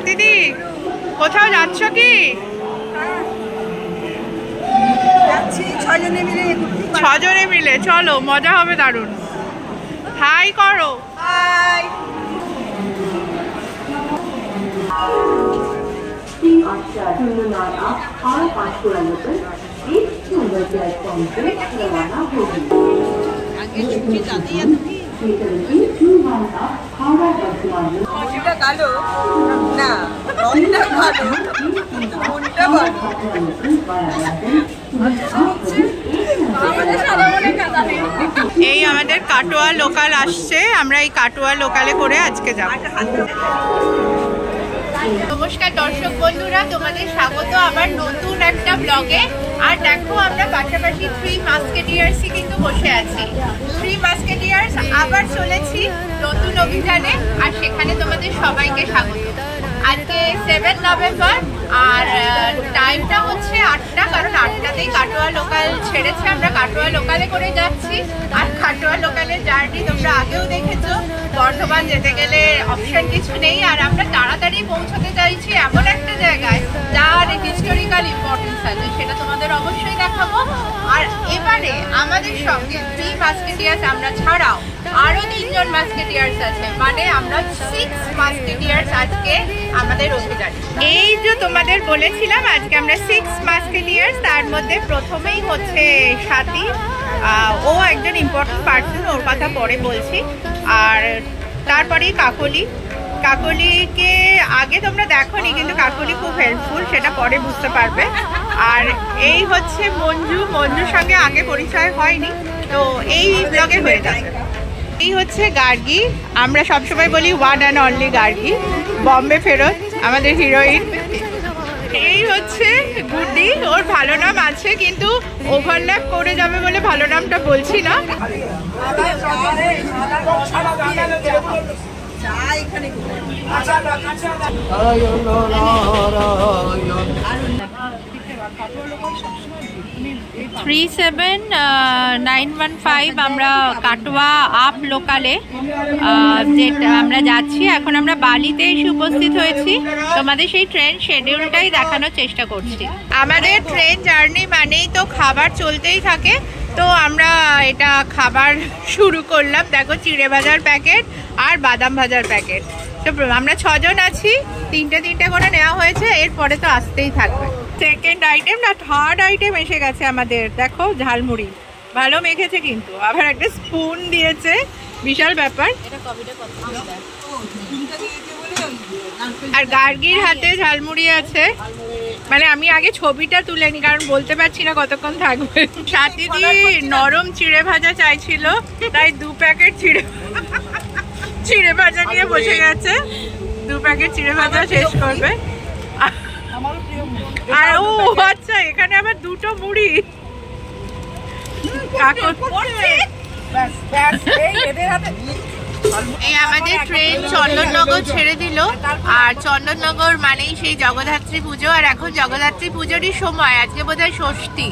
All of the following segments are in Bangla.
স্বাতীদি কোথাও যাচ্ছ কি? ছজনে মিলে চলো, মজা হবে দারুণ। হাই করো। হাই। এই আমাদের কাটোয়া লোকাল আসছে, আমরা এই কাটোয়া লোকালে করে আজকে যাব। নমস্কার দর্শক বন্ধুরা, তোমাদের স্বাগত আবার নতুন একটা ব্লগে। আর দেখো আমরা পাশাপাশি থ্রি মাস্কেটিয়ার্সই কিন্তু বসে আছি। থ্রি মাস্কেটিয়ার্স আবার চলেছি নতুন অভিযানে, আর সেখানে তোমাদের সবাইকে স্বাগত। আজকে 7 নভেম্বর আর টাইমটা হচ্ছে 8টা, কারণ 8টাতেই কাটোয়া লোকাল ছেড়েছে। আমরা কাটোয়া লোকালে করে যাচ্ছি। আর কাটোয়া লোকালের জার্নি তোমরা আগেও দেখেছো, বর্ধমান যেতে গেলে অপশন কিছু নেই। আর আমরা তাড়াতাড়ি পৌঁছতে চাইছি এমন একটা জায়গায় যার হিস্টোরিক্যাল ইম্পর্টেন্স আছে, সেটা তোমাদের অবশ্যই দেখাবো। আর এবারে আমাদের সঙ্গে থ্রি মাস্কেটিয়ার্স আমরা ছাড়াও আরো 3 জন মাস্কেটিয়ার্স আছে, মানে আমরা 6 মাস্কেটিয়ার্স আজকে আমাদের অভিযান। এই যে তোমাদের বলেছিলাম আজকে আমরা 6 মাস্কেটিয়ার্স, তার মধ্যে প্রথমেই হচ্ছে স্বাতী। ও একজন ইম্পর্টেন্ট পার্সন, ওর কথা পরে বলছি। আর তারপরেই কাকলি। কাকলিকে আগে তোমরা দেখোনি, কিন্তু কাকলি খুব হেল্পফুল, সেটা পরে বুঝতে পারবে। আর এই হচ্ছে মঞ্জু। মঞ্জুর সঙ্গে আগে পরিচয় হয়নি, তো এই ব্লগে হয়ে যাবে। এই হচ্ছে গার্গী, আমরা সবসময় বলি one and only Gargi, Bombay ফেরত আমাদের হিরোইন। এই হচ্ছে গুড্ডি, ওর ভালো নাম আছে কিন্তু ওভারল্যাপ করে যাবে বলে ভালো নামটা বলছি না। $37,915 আমরা কাটোয়া আপ লোকালে যেটা আমরা যাচ্ছি। এখন আমরা বালিতে এসে উপস্থিত হয়েছি, তোমাদের সেই ট্রেন শিডিউলটাই দেখানোর চেষ্টা করছি। আমাদের ট্রেন জার্নি মানেই তো খাবার চলতেই থাকে, তো আমরা এটা খাবার শুরু করলাম। দেখো চিড়ে ভাজার প্যাকেট আর বাদাম ভাজার প্যাকেট। তো আমরা 6 জন আছি, 3টে করে নেওয়া হয়েছে, এরপরে তো আসতেই থাকবে। সেকেন্ড আইটেম না থার্ড আইটেম এসে গেছে আমাদের। দেখো ঝালমুড়ি ভালো মেখেছে, কিন্তু আবার একটা স্পুন দিয়েছে, বিশাল ব্যাপার। আর গার্গীর হাতে ঝালমুড়ি আছে, মানে আমি আগে ছবিটা তুলে নি, কারণ বলতে পারছি না কতক্ষণ থাকবে। স্বাতীদি নরম চিড়ে ভাজা চাইছিল, তাই 2 প্যাকেট চিড়ে ভাজা নিয়ে বসে গেছে। 2 প্যাকেট চিড়ে ভাজা শেষ করবে। আর ও আচ্ছা, এখানে আবার 2টো মুড়ি। এই আমাদের ট্রেন চন্দননগর ছেড়ে দিল, আর চন্দননগর মানেই সেই জগদ্ধাত্রী পুজো। আর এখন জগদ্ধাত্রী পুজোরই সময়, আজকে বোধহয় ষষ্ঠী,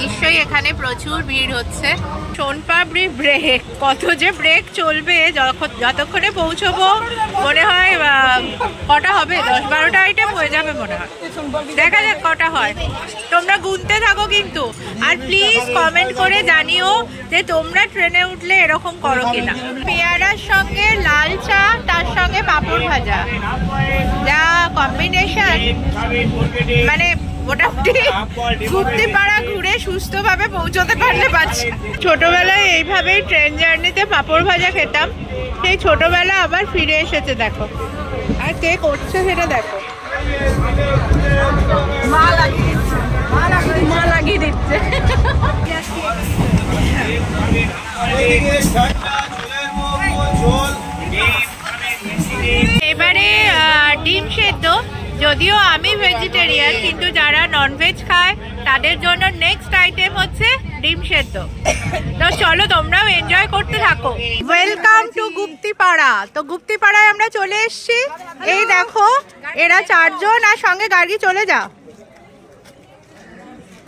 নিশ্চয়ই এখানে প্রচুর ভিড় হচ্ছে। সোনপাপড়ি ব্রেক, কত যে ব্রেক চলবে যতক্ষণে পৌঁছবো। মনে হয় কটা হবে, 10-12টা আইটেম হয়ে যাবে মনে হয়। দেখা যাক কটা হয়, তোমরা গুনতে থাকো কিন্তু। আর প্লিজ কমেন্ট করে জানিও যে তোমরা ট্রেনে উঠলে এরকম করো কিনা। পেয়ারার সঙ্গে লাল চা, তার সঙ্গে পাঁপড় ভাজা, যা কম্বিনেশন, মানে মোটামুটি গুপ্তিপাড়া ঘুরে সুস্থভাবে পৌঁছতে পারলে পাচ্ছি। ছোটবেলায় এইভাবেই ট্রেন জার্নিতে পাঁপড় ভাজা খেতাম, সেই ছোটবেলা আবার ফিরে এসেছে। দেখো আর কে করছে সেটা দেখো, মা লাগিয়ে দিচ্ছে। এবারে ডিম সেদ্ধ, যদিও আমি ভেজিটেরিয়ান, কিন্তু যারা ননভেজ খায় তাদের জন্য নেক্সট আইটেম হচ্ছে ডিম সেদ্ধ। তো চলো তোমরাও এনজয় করতে থাকো। Welcome to Guptipara. তো গুপ্তিপাড়ায় আমরা চলে এসেছি। এই দেখো এরা 4 জন, আর সঙ্গে গাড়ি চলে যাও।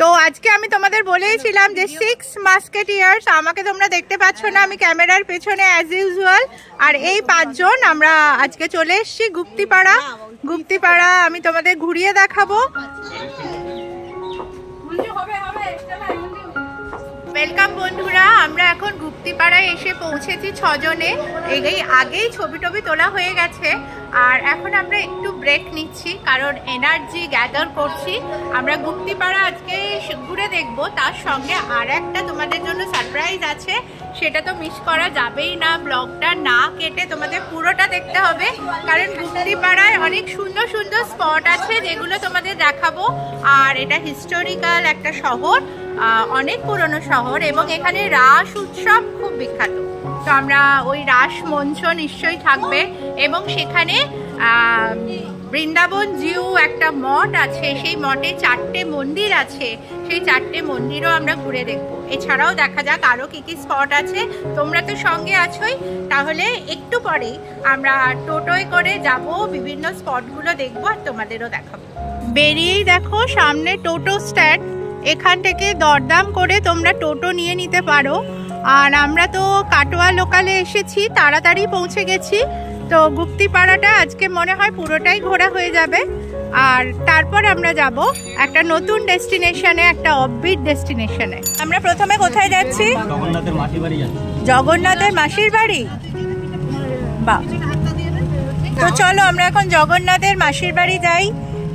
তো আজকে আমি তোমাদের বলেইছিলাম যে 6 মাস্কেটিয়ার্স। আমাকে তোমরা দেখতে পাচ্ছ না, আমি ক্যামেরার পেছনে অ্যাজ ইউজুয়াল। আর এই 5 জন আমরা আজকে চলে এসেছি গুপ্তিপাড়া। গুপ্তিপাড়া আমি তোমাদের ঘুরিয়ে দেখাবো। ওয়েলকাম বন্ধুরা, আমরা এখন গুপ্তিপাড়ায় এসে পৌঁছেছি 6 জনে। আগেই ছবি টবি তোলা হয়ে গেছে, আর এখন আমরা একটু ব্রেক নিচ্ছি কারণ এনার্জি গ্যাদার করছি। আমরা গুপ্তিপাড়া আজকে ঘুরে দেখবো, তার সঙ্গে আর একটা তোমাদের জন্য সারপ্রাইজ আছে, সেটা তো মিস করা যাবেই না। ব্লগটা না কেটে তোমাদের পুরোটা দেখতে হবে, কারণ গুপ্তিপাড়ায় অনেক সুন্দর সুন্দর স্পট আছে যেগুলো তোমাদের দেখাবো। আর এটা হিস্টোরিক্যাল একটা শহর, অনেক পুরনো শহর, এবং এখানে রাস উৎসব খুব বিখ্যাত। তো আমরা ওই রাস মঞ্চ নিশ্চয়ই থাকবে, এবং সেখানে বৃন্দাবন জিউ একটা মঠ আছে, সেই মঠে 4টে মন্দির আছে, সেই 4টে মন্দিরও আমরা ঘুরে দেখবো। এছাড়াও দেখা যাক আরও কী কী স্পট আছে। তোমরা তো সঙ্গে আছোই, তাহলে একটু পরেই আমরা টোটোয় করে যাব, বিভিন্ন স্পটগুলো দেখবো আর তোমাদেরও দেখাবো। বেরিয়েই দেখো সামনে টোটো স্ট্যান্ড, এখান থেকে দরদাম করে তোমরা টোটো নিয়ে নিতে পারো। আর আমরা তো কাটোয়া লোকালে এসেছি, তাড়াতাড়ি পৌঁছে গেছি। তো গুপ্তিপাড়াটা আজকে মনে হয় পুরোটাই ঘোরা হয়ে যাবে, আর তারপর আমরা যাব একটা নতুন ডেস্টিনেশনে, একটা অফবিট ডেস্টিনেশনে। আমরা প্রথমে কোথায় যাচ্ছি? জগন্নাথের মাসির বাড়ি যাচ্ছি। জগন্নাথের মাসির বাড়ি, বাহ। তো চলো আমরা এখন জগন্নাথের মাসির বাড়ি যাই।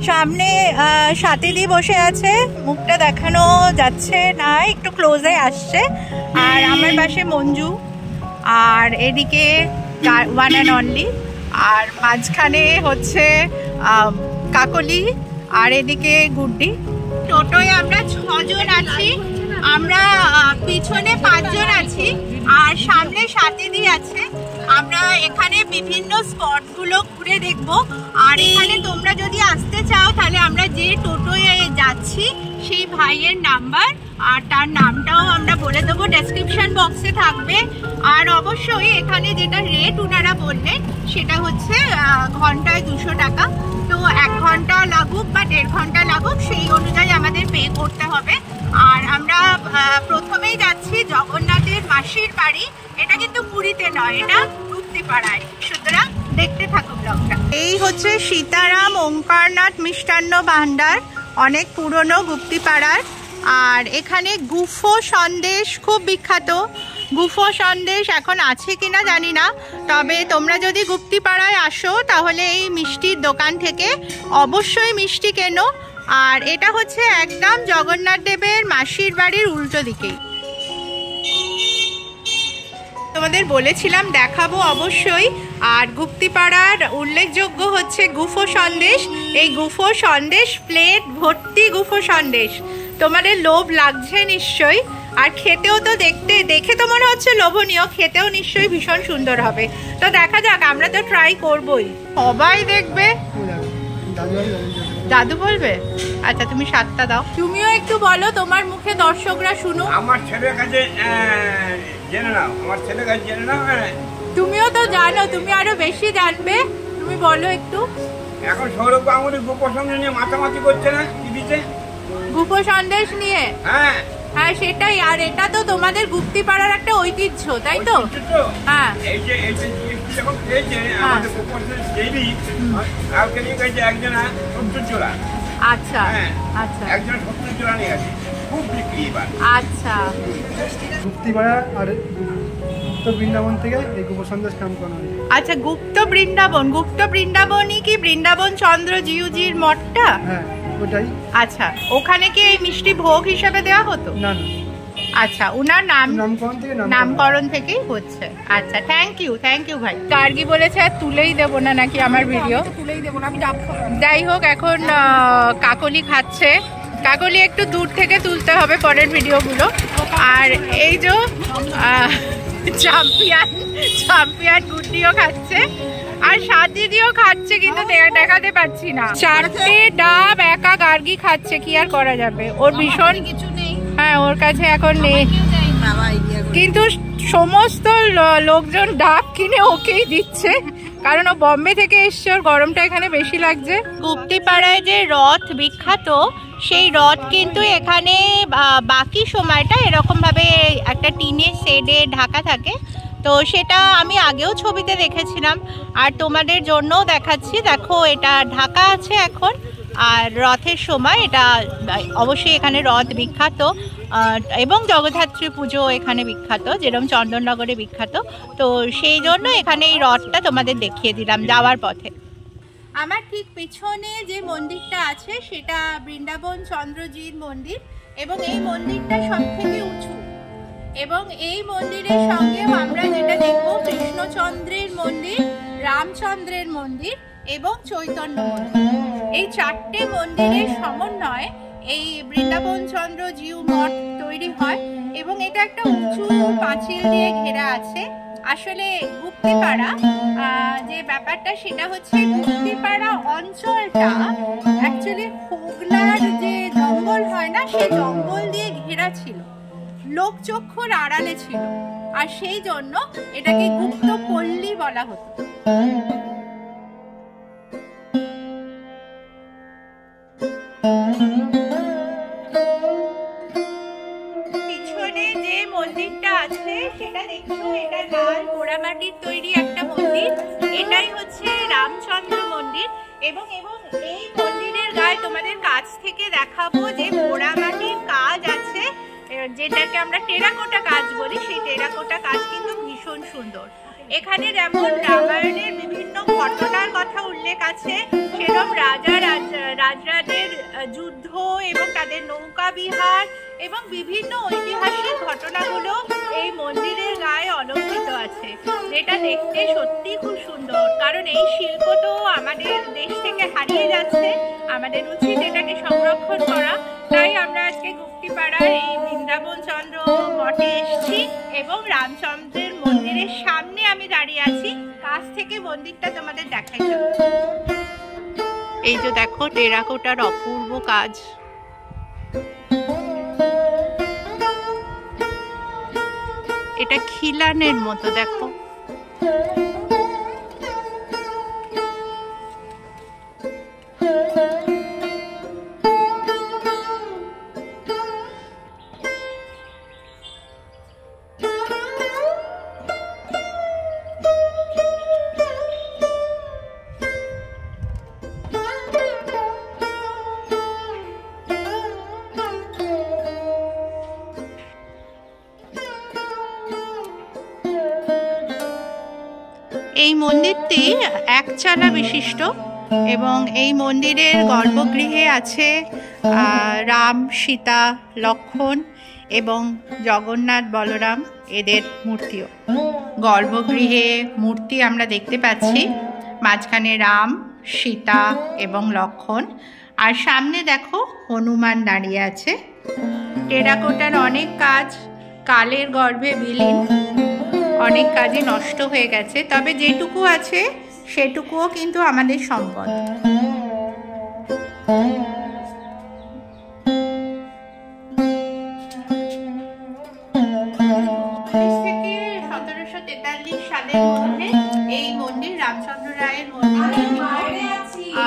সামনে সাথীদি বসে আছে, মুখটা দেখানো যাচ্ছে না, একটু ক্লোজে আসছে। আর আমার পাশে মঞ্জু, আর এদিকে ওয়ান অ্যান্ড অনলি, আর মাঝখানে হচ্ছে কাকলি, আর এদিকে গুড্ডি। টোটোয় আমরা 6 জন আছি, আমরা পিছনে 5 জন আছি, আর সামনে সাথীদি আছে। আমরা এখানে বিভিন্ন স্পটগুলো ঘুরে দেখব। আর এখানে তোমরা যদি আসতে চাও, তাহলে আমরা যে টোটোয় যাচ্ছি সেই ভাইয়ের নাম্বার আর তার নামটাও আমরা বলে দেবো, ডেসক্রিপশন বক্সে থাকবে। আর অবশ্যই এখানে যেটা রেট ওনারা বললেন সেটা হচ্ছে ঘন্টায় 200 টাকা। তো 1 ঘন্টা লাগুক বা 1.5 ঘন্টা লাগুক, সেই অনুযায়ী আমাদের পে করতে হবে। আর আমরা প্রথমেই যাচ্ছি জগন্নাথের মাসির বাড়ি। এটা কিন্তু পুরীতে নয়, এটা গুপ্তিপাড়ায়, সুতরাং দেখতে থাকো ব্লগটা। এই হচ্ছে সীতারাম ওঙ্কারনাথ মিষ্টান্ন ভান্ডার, অনেক পুরনো গুপ্তিপাড়ার। আর এখানে গুফো সন্দেশ খুব বিখ্যাত। গুফো সন্দেশ এখন আছে কিনা জানি না, তবে তোমরা যদি গুপ্তিপাড়ায় আসো তাহলে এই মিষ্টির দোকান থেকে অবশ্যই মিষ্টি কেনো। আর এটা হচ্ছে একদম জগন্নাথ দেবের মাসির বাড়ির উল্টো দিকেই। তোমাদের বলেছিলাম দেখাবো অবশ্যই। আর গুপ্তিপাড়ার উল্লেখযোগ্য হচ্ছে গুফো সন্দেশ। এই গুফো সন্দেশ, প্লেট ভর্তি গুফো সন্দেশ। তোমাদের লোভ লাগছে নিশ্চয়ই, আর খেতেও তো দেখে তো মনে হচ্ছে লোভনীয়, খেতেও নিশ্চয়ই ভীষণ সুন্দর হবে। তো দেখা যাক, আমরা তো ট্রাই করবোই। সবাই দেখবে, দাদু বলবে? আচ্ছা তুমি 7টা দাও। তুমিও একটু বলো, তোমার মুখে দর্শকরা শুনুক। আমার ছেলের কাছে জেনে নাও, আমার ছেলের কাছে জেনে নাও। তুমিও তো জানো, তুমি আরো বেশি জানবে, তুমি বলো একটু। এখন সৌরভ গাঙ্গুলি গুপো সন্দেশ নিয়ে মাতামাতি করছে না টিভিতে? গুপো সন্দেশ নিয়ে? হ্যাঁ হ্যাঁ সেটাই। আর এটা তো তোমাদের গুপ্তিপাড়ার একটা ঐতিহ্য, তাই তো? হ্যাঁ। এই যে যখন পেয়েছে আমাদের গুপো সন্দেশ দেবী, কালকে নিয়ে গেছে একজনা 70 জোড়া। আচ্ছা আচ্ছা, একজন 70 জোড়া নিয়ে গেছে, খুব বিক্রি এবার। আচ্ছা, গুপ্তিপাড়া আর গুপ্ত বৃন্দাবন থেকে এই গুপো সন্দেশ কাম করা হয়। আচ্ছা, গুপ্ত বৃন্দাবনই কি বৃন্দাবন চন্দ্র জিউজির মঠটা? হ্যাঁ ওটাই। আচ্ছা, ওখানে কি এই মিষ্টি ভোগ হিসেবে দেওয়া হতো? না না, আচ্ছা, উনার নামকরণ থেকেই হচ্ছে। আচ্ছা, থ্যাংক ইউ ভাই। গার্গী বলেছে আর তুলেই দেবো না নাকি আমার ভিডিও? তুলেই দেবো না আমি। যাই হোক, এখন কাকলি খাচ্ছে। কাকলি একটু দূর থেকে তুলতে হবে পরের ভিডিওগুলো। আর এই যে চ্যাম্পিয়ন গুড্ডিও খাচ্ছে, আর সাথীদিও খাচ্ছে, কিন্তু দেখাতে পাচ্ছি না। 4টে ডাব একা গার্গী খাচ্ছে, কি আর করা যাবে, ওর ভীষণ কিছু নেই। হ্যাঁ, ওর কাছে এখন নেই, কিন্তু সমস্ত লোকজন ডাব কিনে ওকেই দিচ্ছে, কারণ ও বম্বে থেকে এসছে, ওর গরমটা এখানে বেশি লাগছে। গুপ্তিপাড়ায় যে রথ বিখ্যাত, সেই রথ কিন্তু এখানে বাকি সময়টা এরকম ভাবে একটা টিনের শেডে ঢাকা থাকে। তো সেটা আমি আগেও ছবিতে দেখেছিলাম আর তোমাদের জন্যও দেখাচ্ছি। দেখো এটা ঢাকা আছে এখন, আর রথের সময় এটা অবশ্যই এখানে রথ বিখ্যাত এবং জগদ্ধাত্রী পুজো এখানে বিখ্যাত, যেরকম চন্দননগরে বিখ্যাত। তো সেই জন্য এখানে এই রথটা তোমাদের দেখিয়ে দিলাম যাওয়ার পথে। আমার ঠিক পিছনে যে মন্দিরটা আছে সেটা বৃন্দাবন চন্দ্রজির মন্দির, এবং এই মন্দিরটা সব থেকে উঁচু। এবং এই মন্দিরের সঙ্গেও আমরা যেটা দেখব কৃষ্ণচন্দ্রের মন্দির, রামচন্দ্রের মন্দির এবং চৈতন্য মন্দির। এই চারটে মন্দিরের সমন্বয়ে এই বৃন্দাবন চন্দ্র জিউ মঠ তৈরি হয়, এবং এটা একটা উঁচু পাঁচিল দিয়ে ঘেরা আছে। আসলে গুপ্তিপাড়া যে ব্যাপারটা সেটা হচ্ছে, গুপ্তিপাড়া অঞ্চলটা অ্যাকচুয়ালি হুগলার যে জঙ্গল হয় না, সেই জঙ্গল দিয়ে ঘেরা ছিল, লোকচক্ষুর আড়ালে ছিল, আর সেই জন্য এটাকে গুপ্তপল্লী বলা হতো। পিছনে যে মন্দিরটা আছে সেটা দেখছো, এটা লাল পোড়ামাটির তৈরি একটা মন্দির। এটাই হচ্ছে রামচন্দ্র মন্দির, এবং এই মন্দিরের গায়ে তোমাদের কাছ থেকে দেখাবো যে পোড়ামাটির কাজ আছে, যেটাকে আমরা টেরাকোটা কাজ বলি। সেই টেরাকোটা কাজ কিন্তু ভীষণ সুন্দর। এখানে যেমন রামায়ণের বিভিন্ন ঘটনার কথা উল্লেখ আছে, সেরকম রাজরাজের যুদ্ধ এবং তাদের নৌকা বিহার এবং বিভিন্ন ঐতিহাসিক ঘটনাগুলো এই মন্দিরের গায়ে অলঙ্কৃত আছে, যেটা দেখতে সত্যি খুব সুন্দর। কারণ এই শিল্প তো আমাদের দেশ থেকে হারিয়ে যাচ্ছে, আমাদের উচিত এটাকে সংরক্ষণ করা। তাই আমরা আজকে গুপ্তিপাড়ার এই বৃন্দাবন চন্দ্র মঠে এসেছি, এবং রামচন্দ্রের মন্দিরের সামনে আমি দাঁড়িয়ে আছি। কাছ থেকে মন্দিরটা তোমাদের দেখাই যাবে। এই যে দেখো টেরাকোটার অপূর্ব কাজ। এটা খিলানের মতো দেখো। এই মন্দিরটি একচালা বিশিষ্ট, এবং এই মন্দিরের গর্ভগৃহে আছে রাম, সীতা, লক্ষ্মণ এবং জগন্নাথ বলরাম এদের মূর্তিও। গর্ভগৃহে মূর্তি আমরা দেখতে পাচ্ছি, মাঝখানে রাম, সীতা এবং লক্ষ্মণ, আর সামনে দেখো হনুমান দাঁড়িয়ে আছে। টেরাকোটার অনেক কাজ কালের গর্ভে বিলীন, অনেক কাজই নষ্ট হয়ে গেছে, তবে যেটুকু আছে সেটুকুও কিন্তু আমাদের সম্পদ। 1743 সালের মধ্যে এই মন্দির রামচন্দ্র রায়ের মন্দির,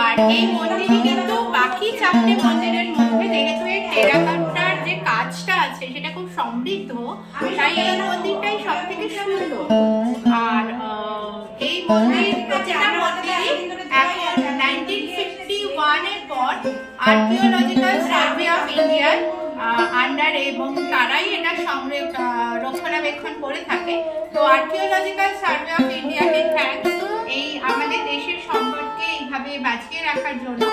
আর এই মন্দিরে কিন্তু বাকি চারটে মন্দিরের মধ্যে যেহেতু এই টেরাকোটার যে কাজটা আছে সেটা খুব সমৃদ্ধ, তাই এই মন্দিরটাই সব থেকে সুন্দর। আর এই মন্দির প্রতিটা মন্দিরই এখন 1951 এর পর আর্কিওলজিক্যাল সার্ভে অফ ইন্ডিয়ার আন্ডারে, এবং তারাই এটা রক্ষণাবেক্ষণ করে থাকে। তো আর্কিওলজিক্যাল সার্ভে অফ ইন্ডিয়াকে থ্যাঙ্কস এই আমাদের দেশের সম্পদকে এইভাবে বাঁচিয়ে রাখার জন্য।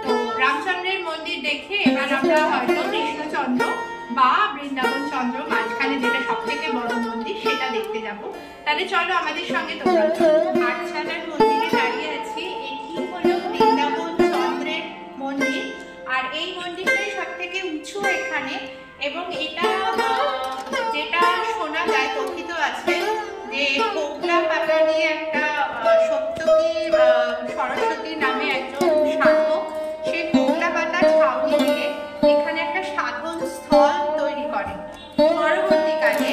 তো রামচন্দ্রের মন্দির দেখে এবার আমরা হয়তো কৃষ্ণচন্দ্র বা বৃন্দাবন চন্দ্র মাঝখানে যেটা সব থেকে বড় মন্দির সেটা দেখতে যাব। তাহলে চলো আমাদের সঙ্গে তোমরা। আটচালার মন্দিরে দাঁড়িয়ে আছি, এটি হলো বৃন্দাবন চন্দ্রের মন্দির, আর এই মন্দিরটাই সব থেকে উঁচু এখানে। এবং এটা যেটা শোনা যায়, কথিত আছে যে কোকলা পাতা দিয়ে একটা সপ্তকী সরস্বতী নামে একজন সাধক, সে কোকলা পাতা ছাউনি দিয়ে এখানে একটা সাধন স্থল তৈরি করেন। পরবর্তীকালে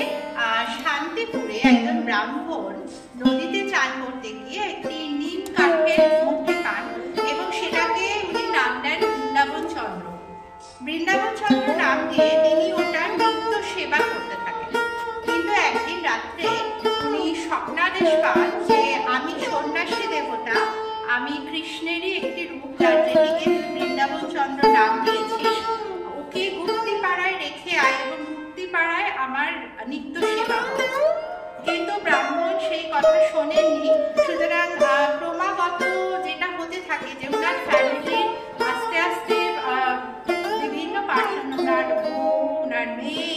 শান্তিপুরে একজন ব্রাহ্মণ নদীতে চান করতে গিয়ে একটি নিম কাঠের মূর্তি পান, এবং সেটাকে উনি নাম দেন বৃন্দাবন চন্দ্র। বৃন্দাবন চন্দ্র নাম দিয়ে তিনি ওটার নিত্য সেবা করতে থাকেন। কিন্তু একদিন রাত্রে উনি কৃষ্ণেরই একটি রূপ, যার যেটিকে বৃন্দাবন চন্দ্র নাম দিয়েছিস। ওকে গুপ্তিপাড়ায় রেখে আয় এবং গুপ্তিপাড়ায় আমার নিত্য সেবা হোক। কিন্তু ব্রাহ্মণ সেই কথা শোনেননি। সুতরাং ক্রমাগত যেটা হতে থাকে যে ওনার ফ্যামিলি আস্তে আস্তে বিভিন্ন পার্সন, ওনার বউ, ওনার মেয়ে,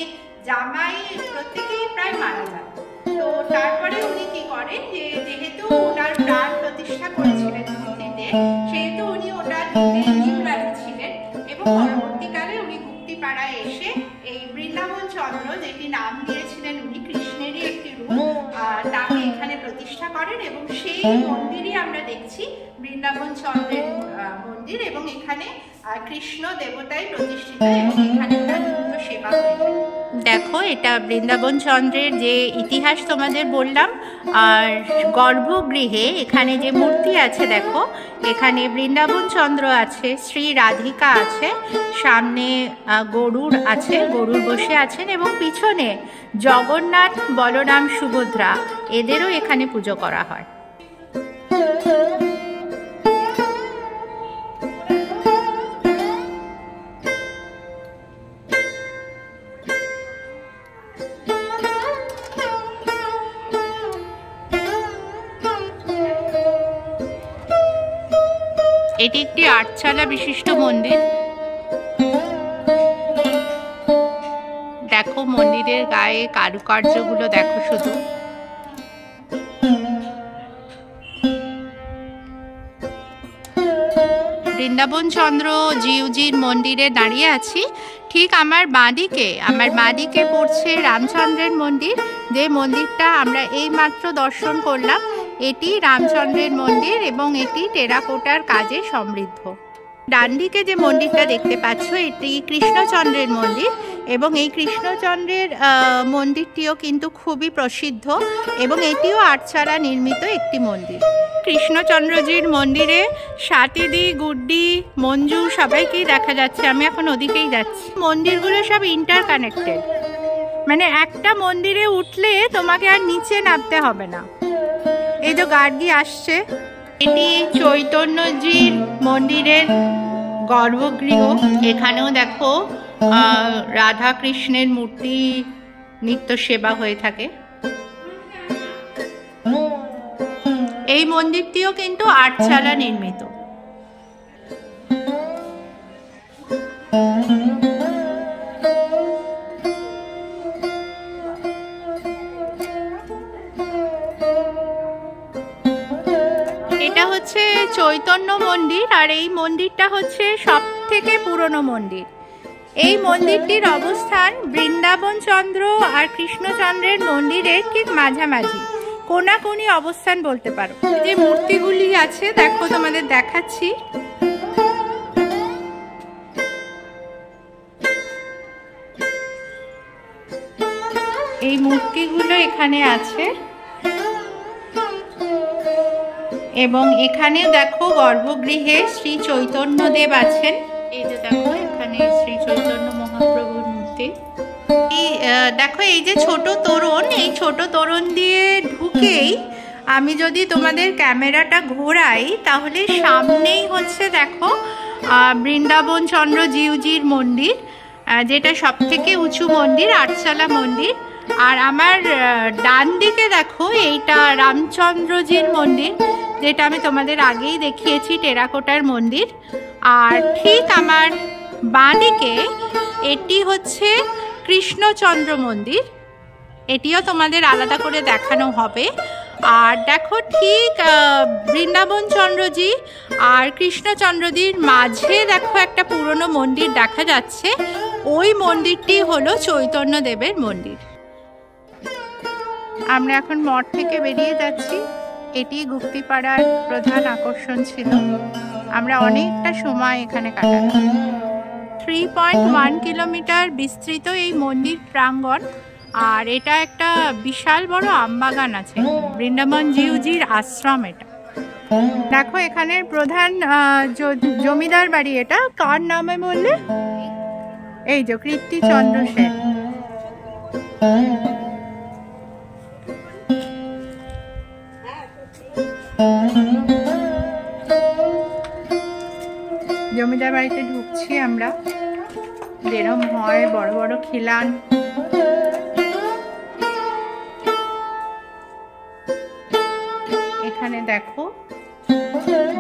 জামাই প্রত্যেকেই প্রায় মারা যায়। তো তারপরে উনি কি করেন যে যেহেতু ওনার প্রাণ প্রতিষ্ঠা করেছিলেন ধুতিতে, সেহেতু উনি ওটা দিতে নির্বাহী ছিলেন এবং পরবর্তীকালে উনি গুপ্তিপাড়ায় এসে এই বৃন্দাবন চন্দ্র, যেটি নাম দিয়েছিলেন উনি, কৃষ্ণেরই একটি রূপ, তাকে এখানে প্রতিষ্ঠা করেন এবং সেই মন্দিরই আমরা দেখছি বৃন্দাবন চন্দ্রের মন্দির। এবং এখানে কৃষ্ণ দেবতাই প্রতিষ্ঠিত এবং এখানে ওনার নিত্য সেবা হয়ে থাকে। দেখো, এটা বৃন্দাবন চন্দ্রের যে ইতিহাস তোমাদের বললাম। আর গর্ভগৃহে এখানে যে মূর্তি আছে দেখো, এখানে বৃন্দাবন চন্দ্র আছে, শ্রী রাধিকা আছে, সামনে গরুর আছে, গরুর বসে আছেন এবং পিছনে জগন্নাথ, বলরাম, সুভদ্রা, এদেরও এখানে পুজো করা হয়। এটি একটি আটচালা বিশিষ্ট মন্দির। দেখো মন্দিরের গায়ে কারুকার্যগুলো দেখো শুধু। বৃন্দাবন চন্দ্র জিউজির মন্দিরে দাঁড়িয়ে আছি। ঠিক আমার বাঁদিকে পড়ছে রামচন্দ্রের মন্দির, যে মন্দিরটা আমরা এইমাত্র দর্শন করলাম। এটি রামচন্দ্রের মন্দির এবং এটি টেরাকোটার কাজে সমৃদ্ধ। ডান দিকে যে মন্দিরটা দেখতে পাচ্ছ, এটি কৃষ্ণচন্দ্রের মন্দির এবং এই কৃষ্ণচন্দ্রের মন্দিরটিও কিন্তু খুবই প্রসিদ্ধ এবং এটিও আটচালা নির্মিত একটি মন্দির। কৃষ্ণচন্দ্রজির মন্দিরে স্বাতীদি, গুড্ডি, মঞ্জু সবাইকেই দেখা যাচ্ছে। আমি এখন ওদিকেই যাচ্ছি। মন্দিরগুলো সব ইন্টার কানেক্টেড, মানে একটা মন্দিরে উঠলে তোমাকে আর নিচে নামতে হবে না। এই যে গার্গী আসছে, এটি চৈতন্যজির মন্দিরের গর্ভগৃহ। এখানেও দেখো রাধা কৃষ্ণের মূর্তি নিত্য সেবা হয়ে থাকে। এই মন্দিরটিও কিন্তু আটচালা নির্মিত। এটা হচ্ছে চৈতন্য মন্দির আর এই মন্দিরটা হচ্ছে সব থেকে পুরনো মন্দির। এই মন্দিরটির অবস্থান বৃন্দাবন চন্দ্র আর কৃষ্ণচন্দ্রের মন্দিরের ঠিক মাঝামাঝি, কোনাকুনি অবস্থান বলতে পারো। যে মূর্তিগুলি আছে দেখো, তোমাদের দেখাচ্ছি। এই মূর্তিগুলো এখানে আছে এবং এখানে দেখো গর্ভগৃহে শ্রী চৈতন্য দেব আছেন। এই যে দেখো এখানে শ্রী চৈতন্য মহাপ্রভুর মূর্তি। দেখো এই যে ছোট তোরণ, এই ছোট তোরণ দিয়ে ঢুকেই আমি যদি তোমাদের ক্যামেরাটা ঘোরাই তাহলে সামনেই হচ্ছে দেখো বৃন্দাবন চন্দ্র জিউজির মন্দির, যেটা সব থেকে উঁচু মন্দির, আটচালা মন্দির। আর আমার ডান দিকে দেখো এইটা রামচন্দ্রজির মন্দির, যেটা আমি তোমাদের আগেই দেখিয়েছি, টেরাকোটার মন্দির। আর ঠিক আমার বাঁ দিকে এটি হচ্ছে কৃষ্ণচন্দ্র মন্দির, এটিও তোমাদের আলাদা করে দেখানো হবে। আর দেখো ঠিক বৃন্দাবন চন্দ্রজি আর কৃষ্ণচন্দ্রজির মাঝে দেখো একটা পুরনো মন্দির দেখা যাচ্ছে, ওই মন্দিরটি হলো চৈতন্য দেবের মন্দির। আমরা এখন মঠ থেকে বেরিয়ে যাচ্ছি। এটি গুপ্তিপাড়ার প্রধান আকর্ষণ ছিল। আমরা অনেকটা সময় এখানে কাটালাম। 3.1 কিলোমিটার বিস্তৃত এই মন্দির প্রাঙ্গণ। আর এটা একটা বিশাল বড় আমবাগান আছে, বৃন্দাবন জিউজির আশ্রম এটা। দেখো এখানের প্রধান জমিদার বাড়ি, এটা কার নামে বললে? এই যে কীর্তিচন্দ্র সেন। জমিদার বাড়িতে ঢুকছি আমরা। যেরকম হয় বড় বড় খিলান, এখানে দেখো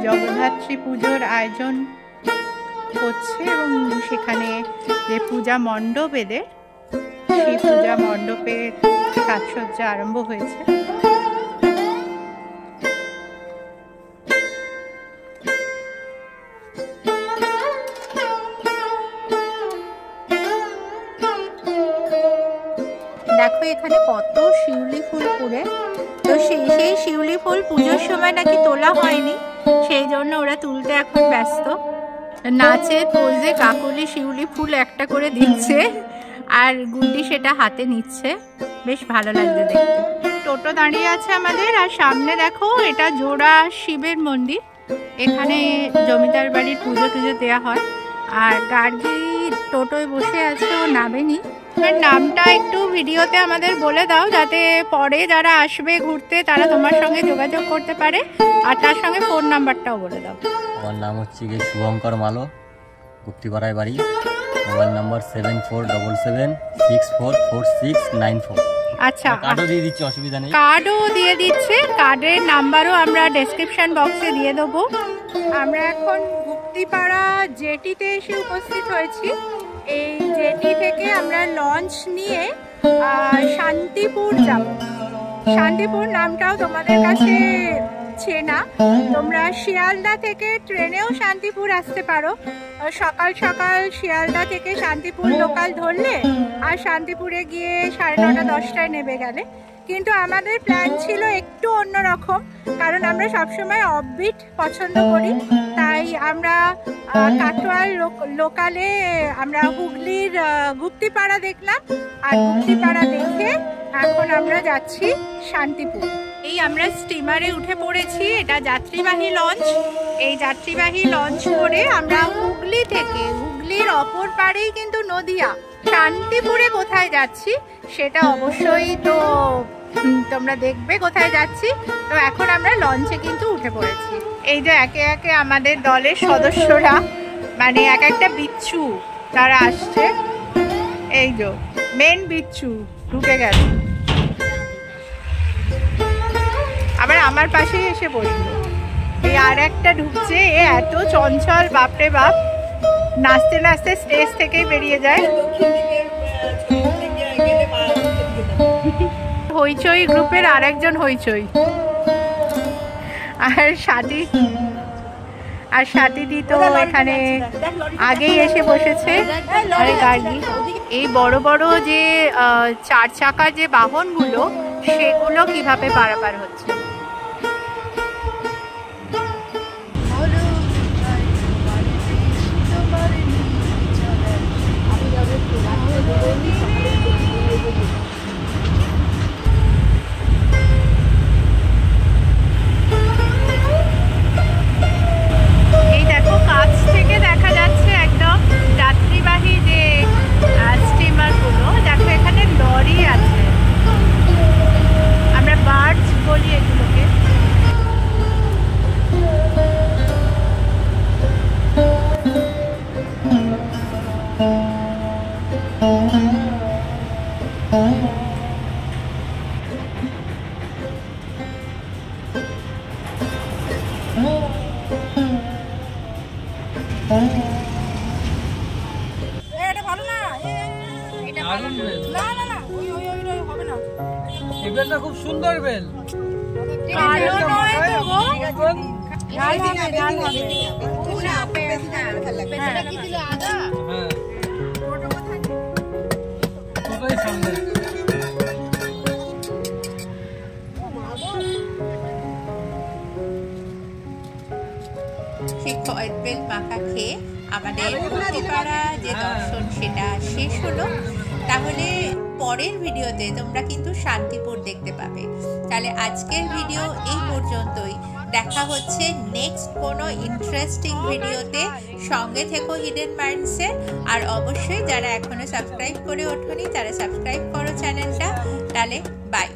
জগদ্ধাত্রী পুজোর আয়োজন হচ্ছে এবং সেখানে যে পূজা মণ্ডপ এদের, সেই পূজা মণ্ডপের সাজসজ্জা আরম্ভ হয়েছে। দেখো এখানে কত শিউলি ফুল পুড়ে, তো সেই শিউলি ফুল পুজোর সময় নাকি তোলা হয়নি, সেই জন্য ওরা তুলতে এখন ব্যস্ত। নাচে পোজে কাকলি শিউলি ফুল একটা করে দিচ্ছে আর গুড্ডি সেটা হাতে নিচ্ছে, বেশ ভালো লাগছে দেখতে। টোটো দাঁড়িয়ে আছে আমাদের, আর সামনে দেখো এটা জোড়া শিবের মন্দির, এখানে জমিদার বাড়ির পুজো টুজো দেওয়া হয়। আর গার্গী টোটোয় বসে আছে, ও নামেনি। নামটা একটু ভিডিওতে আমাদের বলে দাও, যাতে পরে যারা আসবে ঘুরতে তারা তোমার সঙ্গে যোগাযোগ করতে পারে, আর তার সঙ্গে ফোন নাম্বারটাও বলে দাও। আমার নাম হচ্ছে গিয়ে শুভঙ্কর মালো, গুপ্তিপাড়ায় বাড়ি। Mobile number 7477644694। আচ্ছা, কার্ডও দিয়ে দিচ্ছি, অসুবিধা নেই। কার্ডও দিয়ে দিচ্ছে, কার্ডের নাম্বারও আমরা ডেসক্রিপশন বক্সে দিয়ে দেবো। আমরা এখন গুপ্তিপাড়া জেটিতে এসে উপস্থিত হয়েছি। এই জেটি থেকে আমরা লঞ্চ নিয়ে শান্তিপুর যাব। শান্তিপুর নামটাও তোমাদের কাছে চেনা, তোমরা শিয়ালদা থেকে ট্রেনেও শান্তিপুর আসতে পারো। সকাল সকাল শিয়ালদা থেকে শান্তিপুর লোকাল ধরলে আর শান্তিপুরে গিয়ে 9:30 10টায় নেমে গেলে। কিন্তু আমাদের প্ল্যান ছিল একটু অন্যরকম, কারণ আমরা সবসময় অফবিট পছন্দ করি, তাই আমরা কাটোয়ার লোকালে আমরা হুগলির গুপ্তিপাড়া দেখলাম, আর গুপ্তিপাড়া দেখে এখন আমরা যাচ্ছি শান্তিপুর। এই আমরা স্টিমারে উঠে পড়েছি, এটা যাত্রীবাহী লঞ্চ। এই যাত্রীবাহী লঞ্চ করে আমরা হুগলি থেকে, হুগলির অপর পাড়েই কিন্তু নদিয়া, শান্তিপুরে কোথায় যাচ্ছি সেটা অবশ্যই তো তোমরা দেখবে কোথায় যাচ্ছি। তো এখন আমরা লঞ্চে কিন্তু উঠে পড়েছি। এই যে একে একে আমাদের দলের সদস্যরা, মানে এক একটা বিচ্ছু তারা আসছে। এই যে মেন বিচ্ছু ঢুকে গেল, আবার আমার পাশেই এসে বসলো। এই আর একটা ঢুকছে, এ এত চঞ্চল, বাপরে বাপ, নাচতে নাচতে স্টেজ থেকেই বেরিয়ে যায়। হইচই গ্রুপের আরেকজন হইচই, আর সাথী তো এখানে আগেই এসে বসেছে। আরে গাড়ি, এই বড় বড় যে 4 চাকার যে বাহনগুলো, সেগুলো কিভাবে পারাপার হচ্ছে। এই দেখো কাছ থেকে দেখা যাচ্ছে একদম যাত্রীবাহী যে স্টিমারগুলো। দেখো এখানে লরি আছে, আমরা বার্জ বলি এগুলোকে। এটা ভালো না, এটা ভালো না, না না ওই হবে না। এই বেলটা খুব সুন্দর বেল। ভালো নয় তো গো, হ্যাঁ, ওটাই সামনে। সেই বেল মাখা খেয়ে আমাদের গুপ্তিপাড়া যে দর্শন সেটা শেষ হলো। তাহলে পরের ভিডিওতে তোমরা কিন্তু শান্তিপুর দেখতে পাবে। তাহলে আজকের ভিডিও এই পর্যন্তই, দেখা হচ্ছে নেক্সট কোনো ইন্টারেস্টিং ভিডিওতে। সঙ্গে থেকো হিডেন মাইন্ডসে, আর অবশ্যই যারা এখনো সাবস্ক্রাইব করে ওঠোনি তারা সাবস্ক্রাইব করো চ্যানেলটা। তাহলে বাই।